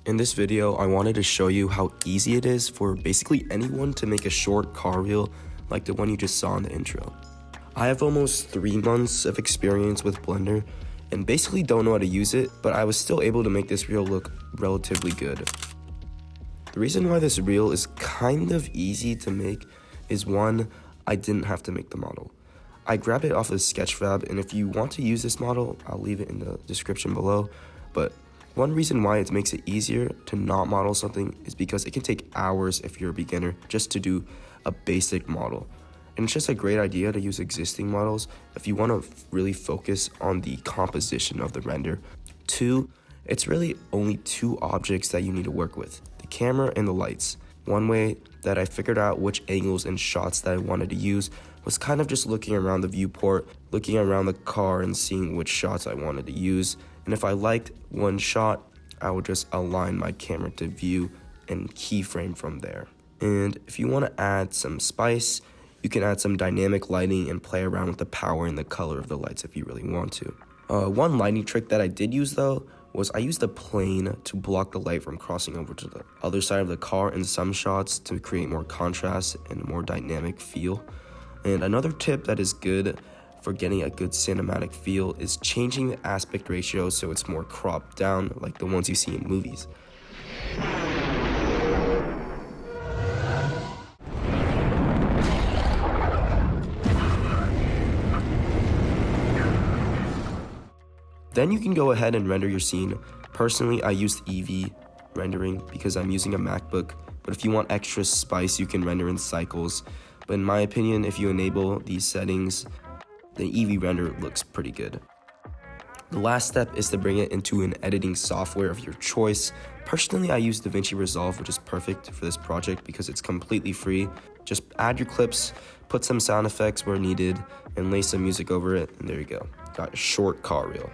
In this video, I wanted to show you how easy it is for basically anyone to make a short car reel like the one you just saw in the intro. I have almost 3 months of experience with Blender and basically don't know how to use it, but I was still able to make this reel look relatively good. The reason why this reel is kind of easy to make is one, I didn't have to make the model. I grabbed it off of Sketchfab, and if you want to use this model, I'll leave it in the description below, but one reason why it makes it easier to not model something is because it can take hours if you're a beginner just to do a basic model. And it's just a great idea to use existing models if you want to really focus on the composition of the render. 2, it's really only 2 objects that you need to work with, the camera and the lights. One way that I figured out which angles and shots that I wanted to use was kind of just looking around the viewport, looking around the car and seeing which shots I wanted to use. And if I liked one shot, I would just align my camera to view and keyframe from there. And if you want to add some spice, you can add some dynamic lighting and play around with the power and the color of the lights if you really want to. One lighting trick that I did use though was I used a plane to block the light from crossing over to the other side of the car in some shots to create more contrast and a more dynamic feel. And another tip that is good for getting a good cinematic feel is changing the aspect ratio so it's more cropped down like the ones you see in movies. Then you can go ahead and render your scene. Personally, I used Eevee rendering because I'm using a MacBook, but if you want extra spice, you can render in cycles. But in my opinion, if you enable these settings, the Eevee render looks pretty good. The last step is to bring it into an editing software of your choice. Personally, I use DaVinci Resolve, which is perfect for this project because it's completely free. Just add your clips, put some sound effects where needed, and lay some music over it, and there you go. Got a short car reel.